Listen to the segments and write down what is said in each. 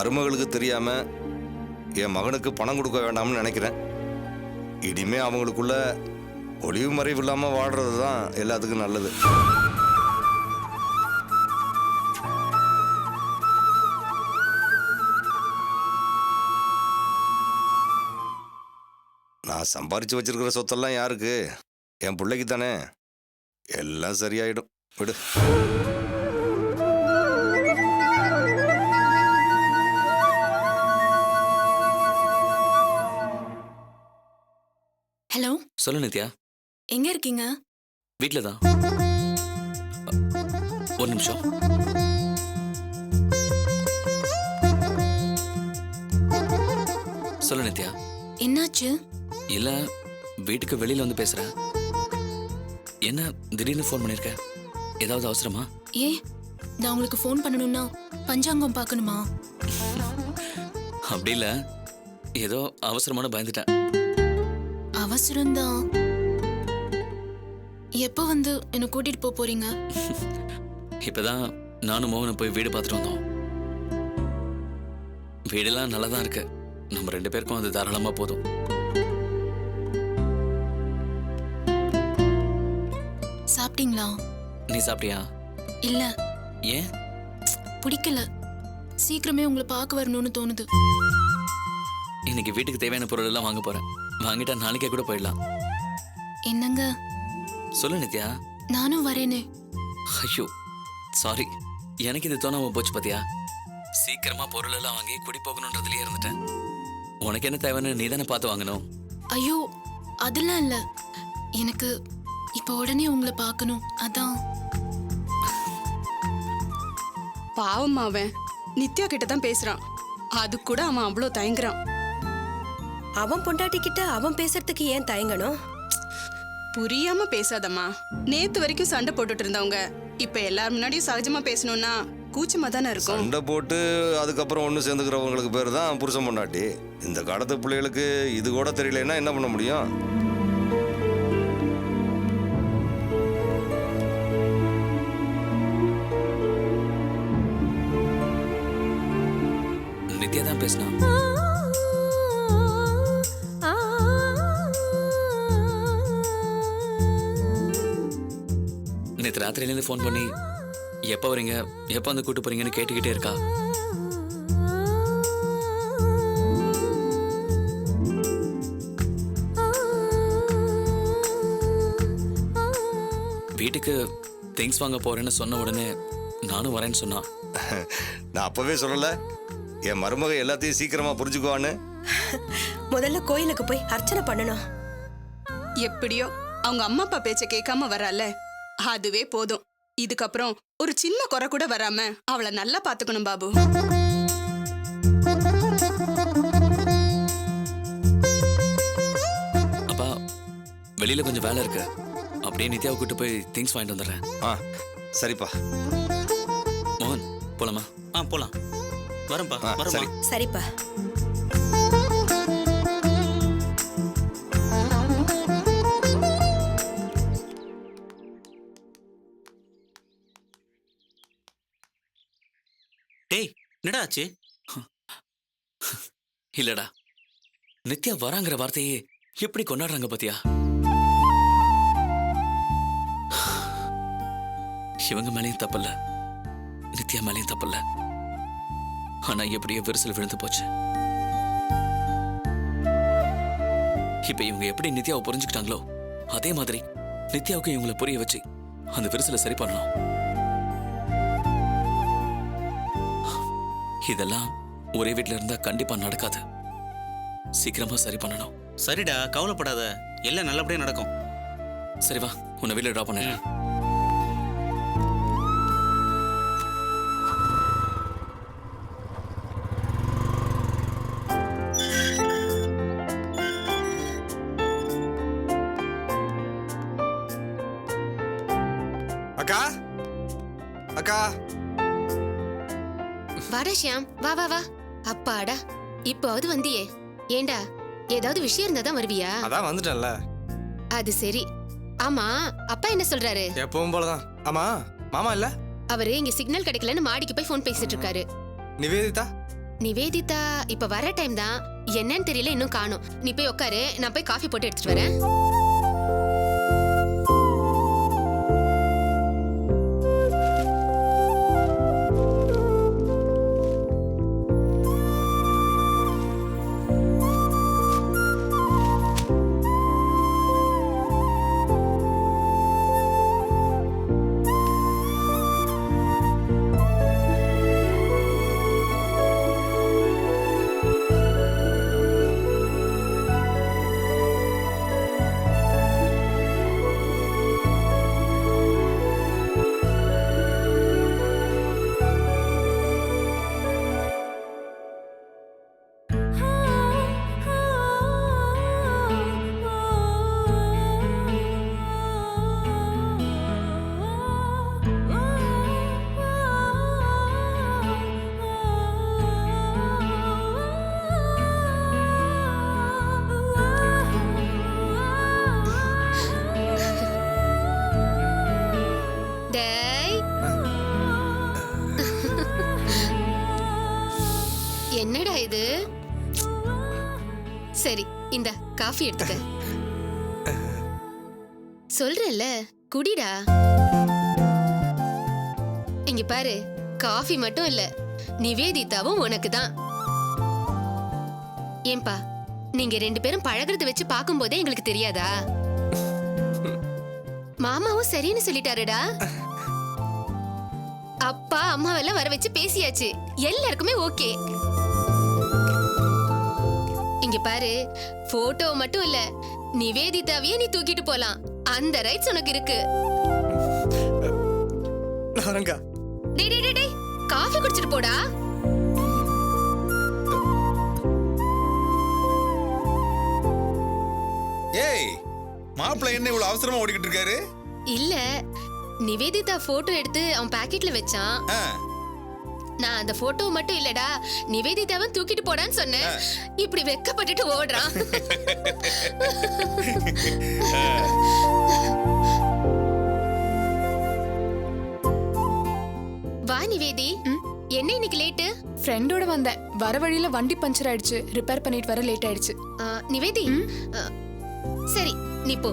மருமகளுக்கு தெரியாம என் மகனுக்கு பணம் கொடுக்க வேண்டாம்னு நினைக்கிறேன். இனிமே அவங்களுக்குள்ள ஒளிவு மறைவு இல்லாம வாழ்றது தான் எல்லாத்துக்கும் நல்லது. நான் சம்பாரிச்சு வச்சிருக்கிற சொத்தெல்லாம் யாருக்கு? என் பிள்ளைக்கு தானே. எல்லாம் சரியாயிடும், விடு. ஹலோ, சொல்லு நித்யா. எங்க இருக்கீங்க? வீட்ல தான். ஒரு நிமிஷம். சொல்லு நித்யா. என்னாச்சு? இல்ல, வீட்டுக்கு வெளியில வந்து பேசுறேன். என்ன திடீர்னு ஃபோன் பண்ணிருக்க? ஏதாவது அவசரமா? ஏ, நான் உங்களுக்கு ஃபோன் பண்ணணும்னா பஞ்சாங்கம் பார்க்கணுமா? அப்படி இல்ல, ஏதோ அவசரமான பயந்துட்டேன். அவசரம்தான். எப்போ வந்து என்ன கூட்டிட்டு போறீங்க? இப்பதான் நானும் மோகனும் போய் வீடு பார்த்துட்டு வந்தோம். வீடெல்லாம் நல்லா தான் இருக்கு. நம்ம 2 பேருக்கும் அது தாராளமா போதும். சாப்பிட்டீங்களா? நீ சாப்பிட்டியா? இல்ல. ஏன்? பிடிக்கல. சீக்கிரமே உங்களை பார்க்க வரணும்னு தோணுது. இன்னைக்கு வீட்டுக்கு தேவையான பொருள் எல்லாம் வாங்க போறேன். வாங்கிட்டா நாளைக்கே கூட போயிடலாம். என்னங்க? சொல்லு நித்யா. நானும் வரேனே. ஐயோ சாரி, எனக்கு இது தோணாம போச்சு பாத்தியா. சீக்கிரமா பொருள் எல்லாம் வாங்கி குடி போகணுன்றதுலயே இருந்துட்டேன். உனக்கு என்ன தேவைன்னு நீ தானே பார்த்து வாங்கணும். ஐயோ, அதெல்லாம் இல்ல. எனக்கு இப்ப உடனே உங்களை பார்க்கணும், அதான். பாவம் அவன் நித்யா கிட்ட தான் பேசுறான். அது கூட அவன் அவ்வளோ தயங்குறான். அவன் பொண்டாட்டி கிட்ட அவன் பேசுறதுக்கு ஏன் தயங்கணும்? புரியாம பேசாதம்மா. நேத்து வரைக்கும் சண்டை போட்டுட்டு இருந்தவங்க இப்ப எல்லாரும் முன்னாடியும் சகஜமா பேசணும்னா கூச்சமா தானே இருக்கும். சண்டை போட்டு அதுக்கப்புறம் ஒன்று சேர்ந்துக்கிறவங்களுக்கு பேர் தான் புருஷன் பொண்டாட்டி. இந்த காலத்து பிள்ளைகளுக்கு இது கூட தெரியலன்னா என்ன பண்ண முடியும்? நித்யா தான் பேசினா. நேற்று ராத்திரியிலேருந்து ஃபோன் பண்ணி எப்போ வரீங்க, எப்போ வந்து கூட்டு போறீங்கன்னு கேட்டுக்கிட்டே இருக்கா. வீட்டுக்கு திங்ஸ் வாங்க போறேன்னு சொன்ன உடனே நானும் வரேன்னு சொன்னான். நான் அப்பவே சொல்லல என் மருமக எல்லாத்தையும் சீக்கிரமா புரிஞ்சுக்குவான்னு. முதல்ல கோயிலுக்கு போய் அர்ச்சனை பண்ணணும். எப்படியோ அவங்க அம்மா அப்பா பேச்ச கேட்காம வரால, அதுவே போதும். இதுக்கப்புறம் ஒரு சின்ன குறை கூட வராம அவளை நல்லா பாத்துக்கணும் பாபு. அப்பா, வெளியில கொஞ்சம் வேலை இருக்கு. அப்படியே நித்யாவை கூட்டு போய் திங்ஸ் வாங்கிட்டு வந்துடுறேன். சரிப்பா. மோகன், போலாமா? போலாம். வரேன்ப்பா. சரி. சரிப்பா. டேய், என்னடா ஆச்சு? இல்லடா, நித்யா வராங்கிற வார்த்தையே எப்படி கொண்டாடுறாங்க பாத்தியா? இவங்க மேலேயும் தப்பில்ல, நித்யா மேலேயும் தப்பில்ல. ஆனா எப்படியோ விரிசல் விழுந்து போச்சு. இப்ப இவங்க எப்படி நித்யாவை புரிஞ்சுக்கிட்டாங்களோ அதே மாதிரி நித்யாவுக்கு இவங்களை புரிய வச்சு அந்த விரிசலை சரி பண்ணலாம். இதெல்லாம் ஒரே வீட்டுல இருந்தா கண்டிப்பா நடக்காது. சீக்கிரமா சரி பண்ணணும். சரிடா, கவலைப்படாத. எல்லாம் நல்லபடியா நடக்கும். சரி வா, உன்னை வீட்டுல டிராப் பண்ணேன். அக்கா, அக்கா. வாடா ஷியாம், வா வா வா. அப்பாடா, இப்போது வந்தியே. ஏண்டா, ஏதாவது விஷயம் இருந்தா தான் வருவியா? அதான் வந்துட்டேன்ல. அது சரி. ஆமா, அப்பா என்ன சொல்றாரு? எப்பவும் போலதான். ஆமா, மாமா இல்ல? அவரு இங்க சிக்னல் கிடைக்கலன்னு மாடிக்கு போய் போன் பேசிட்டு இருக்காரு. நிவேதிதா நிவேதிதா இப்ப வர டைம் தான், என்னன்னு தெரியல, இன்னும் காணோம். நீ போய் உட்காரு, நான் போய் காஃபி போட்டு எடுத்துட்டு வரேன். டேய், என்னடா இது? சரி, இந்த காஃபி எடுத்துக்க. சொல்றேன்ல, குடிடா. இங்க பாரு, காஃபி மட்டும் இல்ல, நிவேதிதாவும் உனக்கு தான். ஏன்பா, நீங்க 2 பேரும் பழகுறத வச்சு பாக்கும்போதே எங்களுக்கு தெரியாதா? மாமாவும் சரின்னு சொல்லிட்டாருடா. அப்பா அம்மாவெல்லாம் வர வச்சு பேசியாச்சு, எல்லாருக்குமே ஓகே. இங்க பாரு, போட்டோ மட்டும் இல்ல, நிவேதிதாவையே நீ தூக்கிட்டு போலாம், அந்த ரைட்ஸ் உனக்கு இருக்கு. டேய் டேய் டேய், டேய், காஃபி குடிச்சிட்டு போடா. ஏய், மாப்பிள்ளை என்ன இவ்வளவு அவசரமா ஓடிக்கிட்டு இருக்காரு? இல்ல, நிவேதிதா போட்டோ எடுத்து அவன் பாக்கெட்ல வச்சான். ஆ, நான் அந்த போட்டோ மட்டும் இல்லடா, நிவேதிதாவை தூக்கிட்டு போடான்னு சொன்னேன். இப்படி வெக்கப்பட்டுட்டு ஓடுறான். வா நிவேதி, என்ன இன்னைக்கு லேட்டு? ஃப்ரெண்டோட வந்தேன், வர வழியில வண்டி பஞ்சர் ஆயிடுச்சு, ரிப்பேர் பண்ணிட்டு வர லேட் ஆயிடுச்சு. நிவேதி, சரி நீ போ.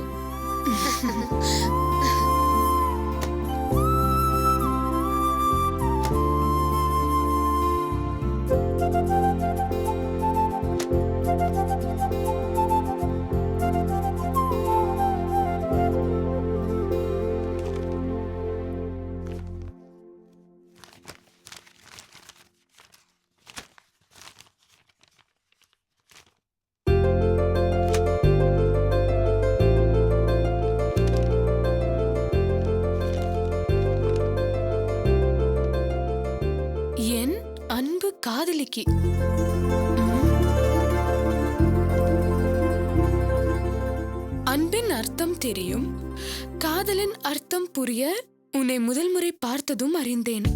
என் அன்பு காதலிக்கு அன்பின் அர்த்தம் தெரியும், காதலின் அர்த்தம் புரிய உன்னை முதல் முறை பார்த்ததும் அறிந்தேன்.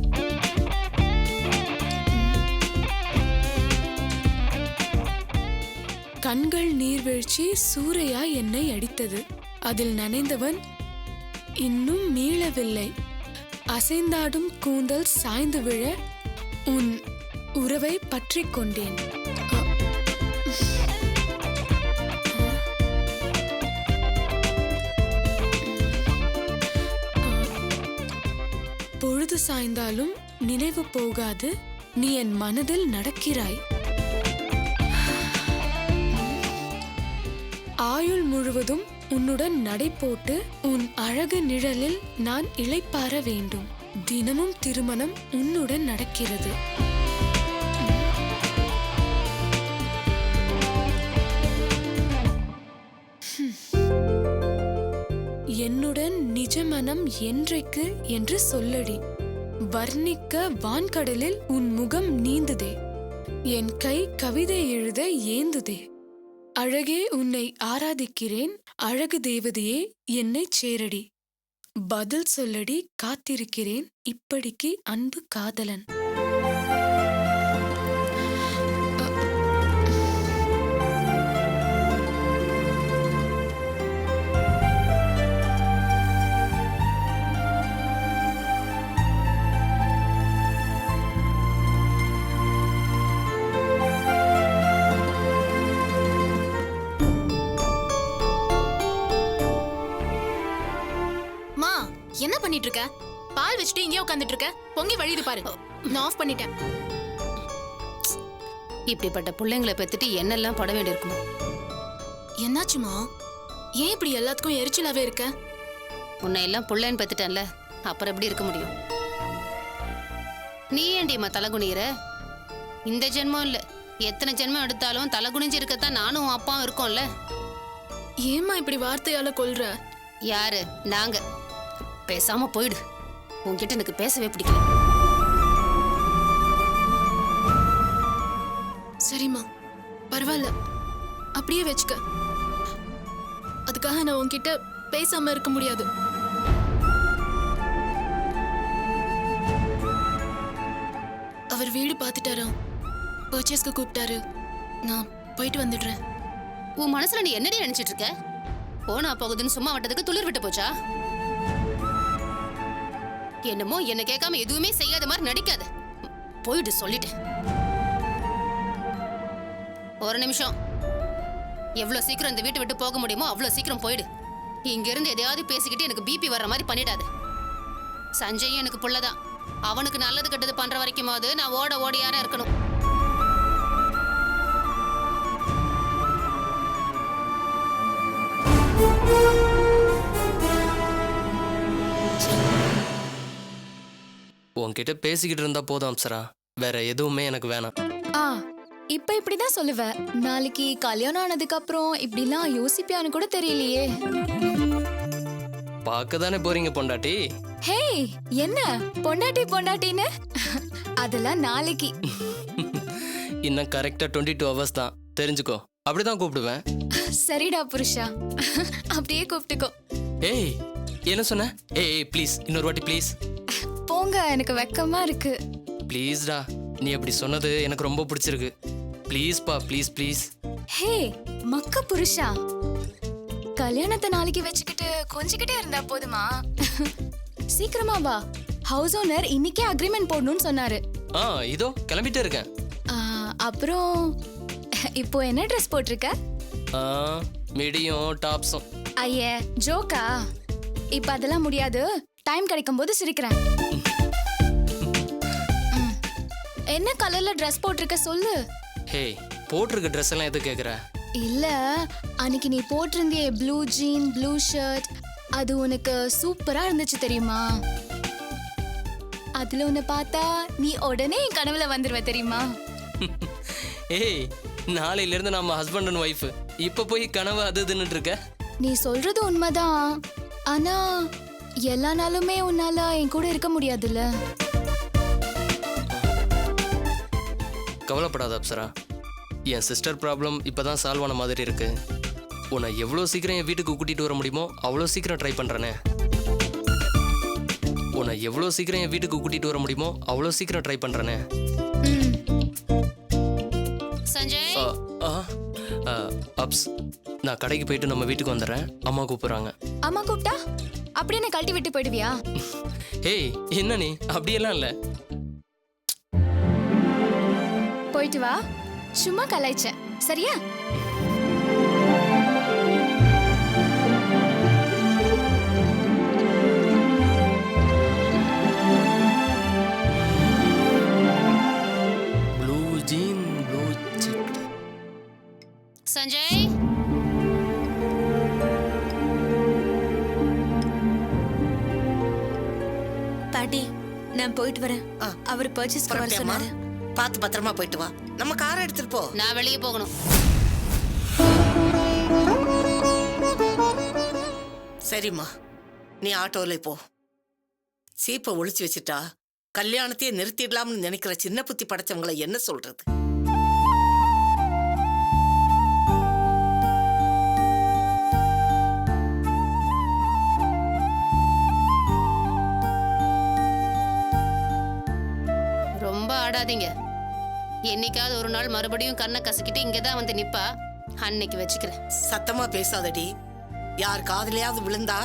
கண்கள் நீர்வீழ்ச்சி சூறையா என்னை அடித்தது. அதில் நனைந்தவன் இன்னும் மீளவில்லை. அசைந்தாடும் கூந்தல் சாய்ந்து விழ உன் உறவை பற்றிக் கொண்டேன். பொழுது சாய்ந்தாலும் நினைவு போகாது, நீ என் மனதில் நடக்கிறாய். ஆயுள் முழுவதும் உன்னுடன் நடை போட்டு உன் அழகு நிழலில் நான் இளைப்பாற வேண்டும். தினமும் திருமணம் உன்னுடன் நடக்கிறது. என்னுடன் நிஜ மனம் என்றைக்கு என்று சொல்லடி. வர்ணிக்க வான்கடலில் உன் முகம் நீந்துதே. என் கை கவிதை எழுத ஏந்துதே. அழகே உன்னை ஆராதிக்கிறேன், அழகு தேவதையே என்னை சேரடி. பதில் சொல்லடி, காத்திருக்கிறேன் இப்படிக்கு அன்பு காதலன். என்ன பண்ணிட்டு இருக்க? பால் வச்சுட்டு இங்கே உட்காந்துட்டு இருக்க. பொங்கி வழியுது பாரு. நான் ஆஃப் பண்ணிட்டேன். இப்படிப்பட்ட பிள்ளைங்களை பெத்துட்டு என்னெல்லாம் பட வேண்டியிருக்குமோ. என்னாச்சுமா? ஏன் இப்படி எல்லாத்துக்கும் எரிச்சலாவே இருக்க? உன்னை எல்லாம் பிள்ளைன்னு பெத்துட்டேன்ல, அப்புறம் எப்படி இருக்க முடியும்? நீ ஏண்டியம்மா தலை குனிகிற? இந்த ஜென்மம் இல்ல, எத்தனை ஜென்மம் எடுத்தாலும் தலை குனிஞ்சு இருக்கத்தான் நானும் உன் அப்பாவும் இருக்கோம்ல. ஏம்மா இப்படி வார்த்தையால கொல்ற? யாரு? நாங்க. பேசாம போயிடு. உன்கிட்ட எனக்கு பேசவே பிடிக்கல. சரிம்மா, பரவாயில்ல, அப்படியே வச்சுக்க. அதுக்காக நான் உன்கிட்ட பேசாம இருக்க முடியாது. அவர் வீடு பார்த்துட்டாராம், பர்ச்சேஸ்க்கு கூப்பிட்டாரு. நான் போயிட்டு வந்துடுறேன். உன் மனசுல நீ என்னடி நினைச்சிட்டு இருக்க? போனா போகுதுன்னு சும்மா வட்டதுக்கு துளிர் விட்டு போச்சா? என்னமோ என்ன கேட்காம எதுவுமே செய்யாத மாதிரி நடிக்காத. போயிடு சொல்லிட்டேன். ஒரு நிமிஷம். எவ்வளவு சீக்கிரம் இந்த வீட்டை விட்டு போக முடியுமோ அவ்வளவு சீக்கிரம் போயிடு. இங்க இருந்து எதையாவது பேசிக்கிட்டு எனக்கு பிபி வர்ற மாதிரி பண்ணிடாத. சஞ்சயும் எனக்கு புள்ளதான். அவனுக்கு நல்லது கெட்டது பண்ற வரைக்குமாவது நான் ஓட ஓடியாரா இருக்கணும். உன்கிட்ட பேசிக்கிட்டு இருந்தா போதும் அப்சரா, வேற எதுவுமே எனக்கு வேணாம். இப்ப இப்படிதான் சொல்லுவ. நாளைக்கு கல்யாணம் ஆனதுக்கு அப்புறம் இப்படிலாம் யோசிப்பியான்னு கூட தெரியலையே. பார்க்க தானே போறீங்க பொண்டாட்டி. ஹே, என்ன பொண்டாட்டி பொண்டாட்டின்னு? அதெல்லாம் நாளைக்கு. இன்னும் கரெக்டா 22 hours தான், தெரிஞ்சுக்கோ. அப்படிதான் கூப்பிடுவேன். சரிடா புருஷா, அப்படியே கூப்பிட்டுக்கோ. ஏய், என்ன சொன்ன? ஏய் ப்ளீஸ், இன்னொரு வாட்டி ப்ளீஸ். போங்க, எனக்கு வெக்கமா இருக்கு. ப்ளீஸ்டா, நீ அப்படி சொன்னது எனக்கு ரொம்ப பிடிச்சிருக்கு. ப்ளீஸ் பா, ப்ளீஸ் ப்ளீஸ். ஹே மக்க புருஷா, கல்யாணத்தை நாளைக்கு வச்சுக்கிட்டு கொஞ்சிக்கிட்டே இருந்தா போதுமா? சீக்கிரமா வா. ஹவுஸ் ஓனர் இன்னைக்கே அக்ரிமெண்ட் போடணும்னு சொன்னாரு. இதோ கிளம்பிட்டே இருக்கேன். அப்புறம் இப்போ என்ன ட்ரெஸ் போட்டிருக்க? மிடியும் டாப்ஸும். ஐயே ஜோக்கா? இப்ப அதெல்லாம் முடியாது, டைம் கிடைக்கும் போது சிரிக்கிறேன். என்ன கலர்ல ட்ரெஸ் போட்டிருக்க சொல்லு. ஹே, போட்டிருக்க ட்ரெஸ் எல்லாம் எது கேக்குற? இல்ல, அன்னைக்கு நீ போட்டிருந்தியே ப்ளூ ஜீன் ப்ளூ ஷர்ட், அது உனக்கு சூப்பரா இருந்துச்சு தெரியுமா? அதுல உன்னை பார்த்தா நீ உடனே என் கனவுல வந்துருவ தெரியுமா? ஏய், நாளையில இருந்து நம்ம ஹஸ்பண்ட் அண்ட் ஒய்ஃப். இப்ப போய் கனவு அது இதுன்னு இருக்க. நீ சொல்றது உண்மைதான், ஆனா எல்லா நாளுமே உன்னால என் கூட இருக்க முடியாதுல்ல. கவலைப்படாத அப்சரா, என் சிஸ்டர் ப்ராப்ளம் இப்பதான் சால்வ் ஆன மாதிரி இருக்கு. உன்னை எவ்வளோ சீக்கிரம் என் வீட்டுக்கு கூட்டிட்டு வர முடியுமோ அவ்வளோ சீக்கிரம் ட்ரை பண்றேனே. உன்னை எவ்வளோ சீக்கிரம் என் வீட்டுக்கு கூட்டிட்டு வர முடியுமோ அவ்வளோ சீக்கிரம் ட்ரை பண்றேனே. சஞ்சய், அப்ஸ், நான் கடைக்கு போயிட்டு நம்ம வீட்டுக்கு வந்துடுறேன். அம்மா கூப்பிடுறாங்க. அம்மா கூப்பிட்டா அப்படியே என்ன கழட்டி விட்டு போயிடுவியா? ஏய், என்ன நீ? அப்படியெல்லாம் இல்லை. போயிட்டு வா, சும்மா கலாய்ச்சேன் சரியா? Blue jean blue chic. Sanjay, பாட்டி நான் போயிட்டு வரேன். அவர் பர்ச்சேஸ் வர சொன்னாரு. பார்த்து பத்திரமா போயிட்டு வா. நம்ம காரை எடுத்துட்டு போ. நான் வெளியே போகணும். சரிம்மா, நீ ஆட்டோல போ. சீப்பை ஒளிச்சு வச்சுட்டா கல்யாணத்தையே நிறுத்திடலாம்னு நினைக்கிற சின்ன புத்தி படைச்சவங்களை என்ன சொல்றது? ரொம்ப ஆடாதீங்க. என்னைக்காவது ஒரு நாள் மறுபடியும் கண்ணை கசக்கிட்டு இங்கதான் வந்து நிப்பா. அன்னைக்கு வச்சுக்கிறேன். சத்தமா பேசாதடி. யார் காதுலயாவது விழுந்தா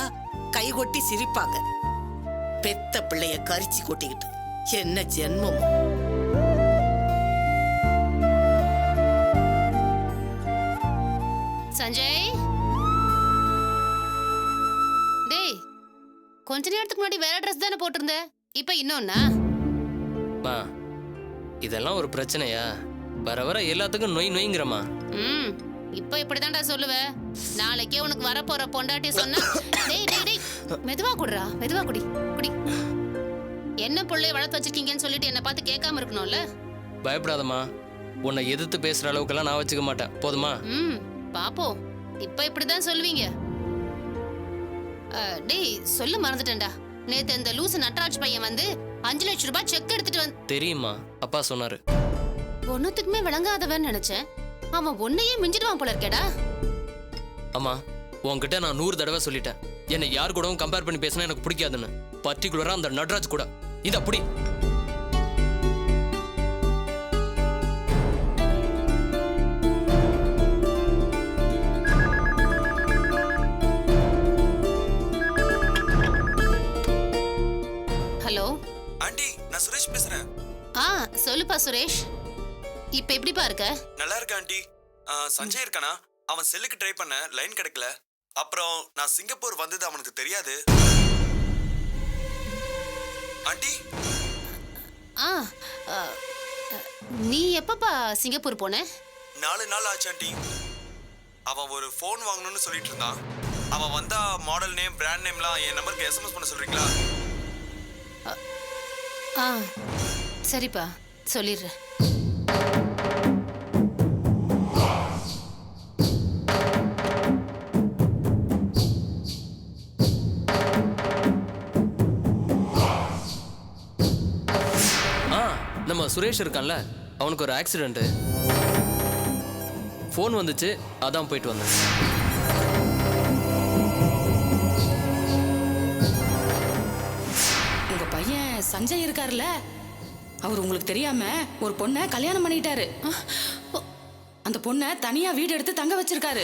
கை கொட்டி சிரிப்பாங்க. பெத்த பிள்ளைய கரிச்சு கொட்டிக்கிட்டு என்ன ஜென்மமோ. சஞ்சய், டேய் கொஞ்ச நேரத்துக்கு முன்னாடி வேற ட்ரெஸ் தானே போட்டிருந்த இப்ப இன்னொன்னா? மா இதெல்லாம் ஒரு பிரச்சனையா? வர வர எல்லாத்துக்கும் நொய் நொய்ங்கிறமா. ம் இப்ப இப்படிதான்டா சொல்லுவ. நாளைக்கே உனக்கு வரப்போற பொண்டாட்டி சொன்னா டேய் டேய் டேய் மெதுவா குடுறா, மெதுவா குடி குடி. என்ன புள்ளைய வளர்த்து வச்சிருக்கீங்கன்னு சொல்லிட்டு என்ன பார்த்து கேட்காம இருக்கணும்ல. பயப்படாதம்மா, உன்னை எதிர்த்து பேசுற அளவுக்கெல்லாம் நான் வச்சுக்க மாட்டேன், போதுமா? ம் பாப்போம். இப்ப இப்படிதான் சொல்லுவீங்க. டேய் சொல்ல மறந்துட்டேன்டா. நேத்து இந்த லூசு நட்ராஜ் பையன் வந்து 5 லட்சம் ரூபாய் செக் எடுத்துட்டு வந்து. தெரியுமா, அப்பா சொன்னாரு. ஒன்னுத்துக்குமே விளங்காதவன் நினைச்சேன். அவன் ஒன்னையே மிஞ்சிடுவான் போல இருக்கேடா. அம்மா, உன்கிட்ட நான் 100 தடவை சொல்லிட்டேன், என்னை யார் கூடவும் கம்பேர் பண்ணி பேசினா எனக்கு பிடிக்காதுன்னு. பர்டிகுலரா அந்த நட்ராஜ் கூட. இது அப்படி. ஹலோ ஆண்டி, நான் சுரேஷ் பேசுறேன். சொல்லுப்பா சுரேஷ். இப்ப எப்படிப்பா இருக்க? நல்லா இருக்க ஆண்டி. சஞ்சய் இருக்கானா? அவன் செல்லுக்கு ட்ரை பண்ண, லைன் கிடைக்கல. அப்புறம் நான் சிங்கப்பூர் வந்தது அவனுக்கு தெரியாது. ஆண்டி, நீ எப்பப்பா சிங்கப்பூர் போன? 4 நாள் ஆச்சு ஆண்டி. அவன் ஒரு ஃபோன் வாங்கணும்னு சொல்லிட்டு இருந்தான். அவன் வந்தா மாடல் நேம், பிராண்ட் நேம்லாம் என் நம்பருக்கு எஸ்எம்எஸ் பண்ண சொல்றீங்களா? சரிப்பா, சொல்லிடுறேன். நம்ம சுரேஷ் இருக்கான்ல, அவனுக்கு ஒரு ஆக்சிடென்ட். ஃபோன் வந்துச்சு, அதான் போயிட்டு வந்தேன். உங்க பையன் சஞ்சய் இருக்காருல்ல, அவர் உங்களுக்கு தெரியாம ஒரு பொண்ணை கல்யாணம் பண்ணிட்டாரு. அந்த பொண்ணை தனியா வீடு எடுத்து தங்க வச்சிருக்காரு.